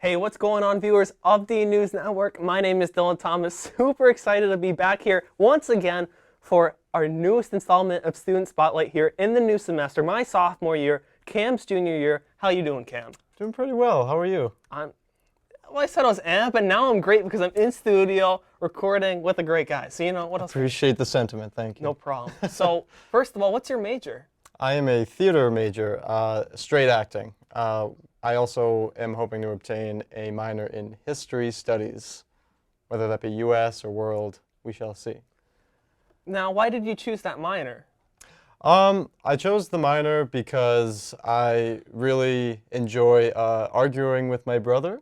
Hey, what's going on, viewers of the News Network? My name is Dylan Thomas. Super excited to be back here once again for our newest installment of Student Spotlight here in the new semester, my sophomore year, Cam's junior year. How you doing, Cam? Doing pretty well. How are you? Well, I said I was but now I'm great because I'm in studio recording with a great guy. So, what else? Appreciate the sentiment. Thank you. No problem. So, first of all, what's your major? I am a theater major, straight acting. I also am hoping to obtain a minor in history studies, whether that be U.S. or world, we shall see. Now, why did you choose that minor? I chose the minor because I really enjoy arguing with my brother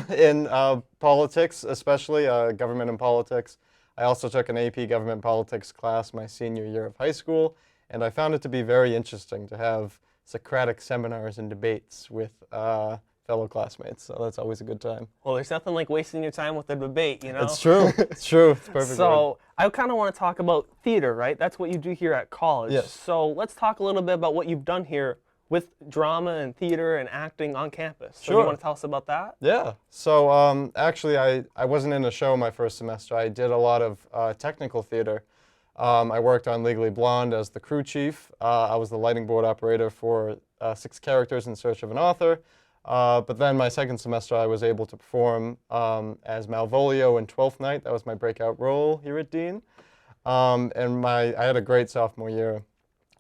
in politics, especially government and politics. I also took an AP government politics class my senior year of high school, and I found it to be very interesting to have Socratic seminars and debates with fellow classmates, so that's always a good time. Well, there's nothing like wasting your time with a debate, It's true. It's true. It's perfect. So I kind of want to talk about theater, right? That's what you do here at college. Yes. So let's talk a little bit about what you've done here with drama and theater and acting on campus. So Sure. you want to tell us about that? Yeah. So actually, I wasn't in a show my first semester. I did a lot of technical theater. I worked on Legally Blonde as the crew chief. I was the lighting board operator for 6 characters in search of an author. But then my second semester, I was able to perform as Malvolio in Twelfth Night. That was my breakout role here at Dean. And I had a great sophomore year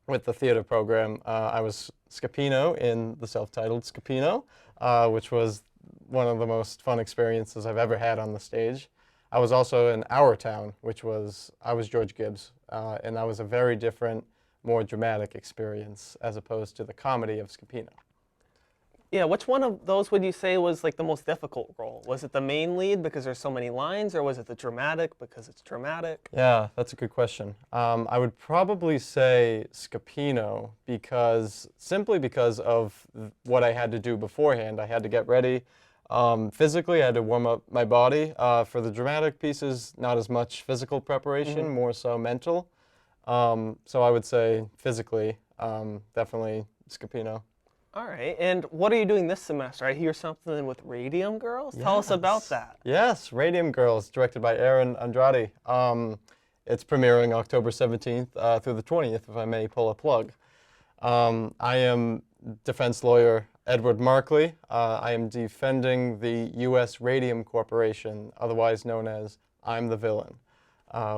with the theater program. I was Scapino in the self-titled Scapino, which was one of the most fun experiences I've ever had on the stage. I was also in Our Town, I was George Gibbs, and that was a very different, more dramatic experience as opposed to the comedy of Scapino. Yeah, which one of those would you say was like the most difficult role? Was it the main lead because there's so many lines, or was it the dramatic because it's dramatic? Yeah, that's a good question. I would probably say Scapino simply because of what I had to do beforehand. I had to get ready. Physically, I had to warm up my body. For the dramatic pieces, not as much physical preparation, more so mental. So I would say physically, definitely Scapino. All right, and what are you doing this semester? I hear something with Radium Girls. Tell us about that. Yes, Radium Girls, directed by Aaron Andrade. It's premiering October 17th through the 20th, if I may pull a plug. I am defense lawyer Edward Markley. I am defending the U.S. Radium Corporation, otherwise known as I'm the Villain,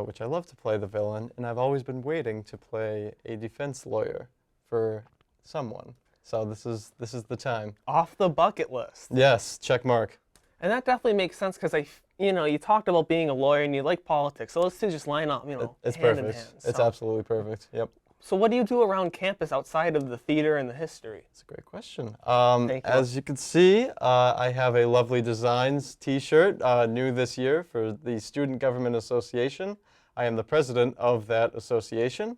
which I love to play the villain, and I've always been waiting to play a defense lawyer for someone. So this is the time. Off the bucket list. Yes, check mark. And that definitely makes sense because you talked about being a lawyer and you like politics. So those two just line up, It's hand perfect. in hand. It's So- absolutely perfect. Yep. So what do you do around campus outside of the theater and the history? It's a great question. Thank you. As you can see, I have a Lovely Designs t-shirt, new this year for the Student Government Association. I am the president of that association.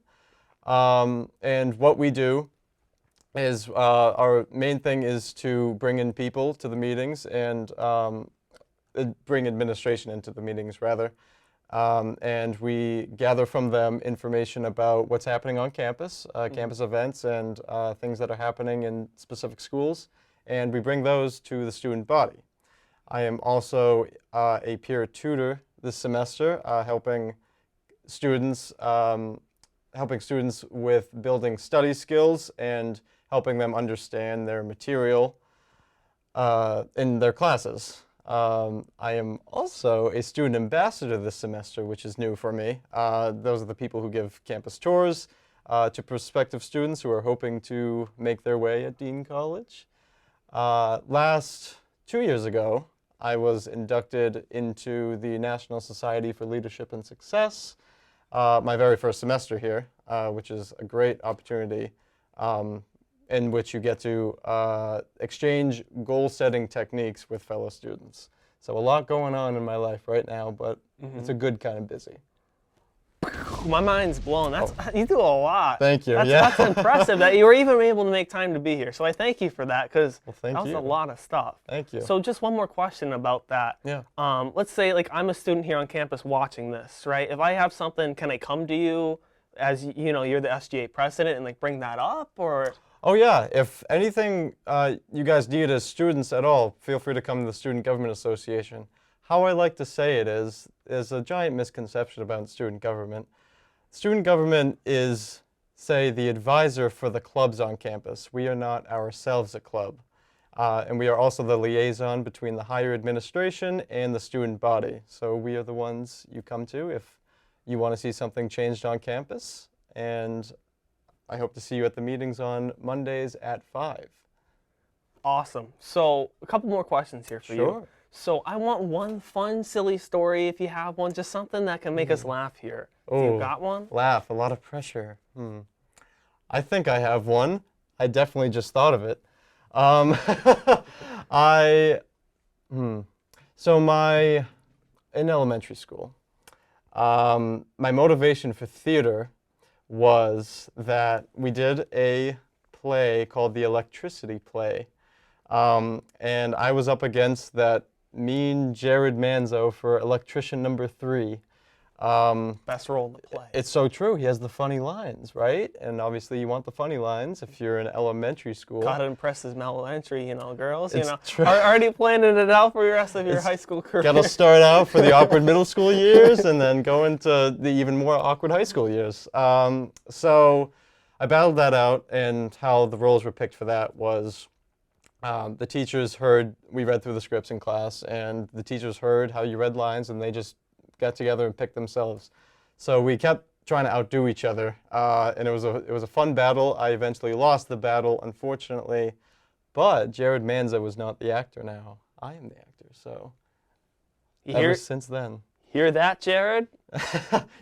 And what we do is our main thing is to bring in people to the meetings and bring administration into the meetings, rather. And we gather from them information about what's happening on campus, campus events and things that are happening in specific schools, and we bring those to the student body. I am also a peer tutor this semester, helping students with building study skills and helping them understand their material in their classes. I am also a student ambassador this semester, which is new for me. Those are the people who give campus tours to prospective students who are hoping to make their way at Dean College. Last 2 years ago, I was inducted into the National Society for Leadership and Success, my very first semester here, which is a great opportunity in which you get to exchange goal-setting techniques with fellow students. So a lot going on in my life right now, but it's a good kind of busy. My mind's blown. You do a lot. Thank you. That's impressive that you were even able to make time to be here. So I thank you for that because thank that was you. a lot of stuff. Thank you. So just one more question about that. Yeah. Let's say like I'm a student here on campus watching this, right? If I have something, can I come to you as you're the SGA president and like bring that up, or? Oh yeah, if anything you guys need as students at all, feel free to come to the Student Government Association. How I like to say it is, there's a giant misconception about student government. Student government is, say, the advisor for the clubs on campus. We are not ourselves a club. And we are also the liaison between the higher administration and the student body. So we are the ones you come to if you want to see something changed on campus. And I hope to see you at the meetings on Mondays at 5. Awesome. So a couple more questions here for you. Sure. So I want one fun, silly story if you have one, just something that can make us laugh here. Oh, You got one? laugh, a lot of pressure. I think I have one. I definitely just thought of it. In elementary school, my motivation for theater was that we did a play called the Electricity Play. And I was up against that mean Jared Manzo for electrician number 3. Best role in the play. It's so true. He has the funny lines, right? And obviously you want the funny lines if you're in elementary school. Gotta impress his elementary, girls, It's true. are already planning it out for the rest of your high school career. Gotta start out for the awkward middle school years and then go into the even more awkward high school years. So I battled that out, and how the roles were picked for that was the teachers heard, we read through the scripts in class, and the teachers heard how you read lines, and they just got together and picked themselves. So we kept trying to outdo each other, and it was a fun battle. I eventually lost the battle, unfortunately, but Jared Manzo was not the actor now. I am the actor, so ever since then. Hear that, Jared?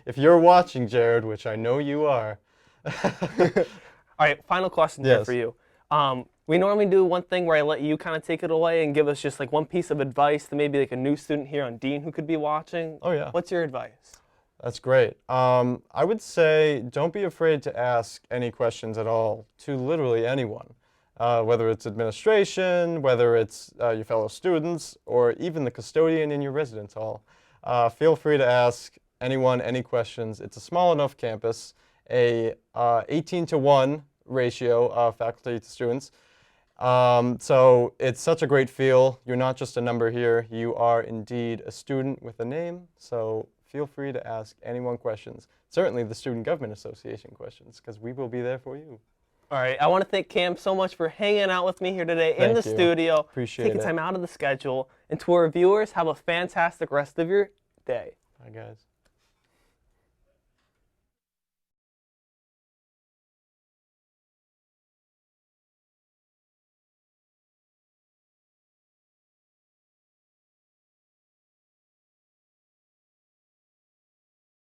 If you're watching, Jared, which I know you are. All right, final question here Yes. for you. We normally do one thing where I let you kind of take it away and give us just like one piece of advice to maybe like a new student here on Dean who could be watching. Oh yeah. What's your advice? That's great. I would say don't be afraid to ask any questions at all to literally anyone, whether it's administration, whether it's your fellow students, or even the custodian in your residence hall. Feel free to ask anyone any questions. It's a small enough campus, a 18-to-1 ratio of faculty to students. So it's such a great feel. You're not just a number here. You are indeed a student with a name. So feel free to ask anyone questions. Certainly the Student Government Association questions, because we will be there for you. All right, I want to thank Cam so much for hanging out with me here today in the Thank you. studio. Appreciate taking it. time out of the schedule. And to our viewers, have a fantastic rest of your day. Bye, guys.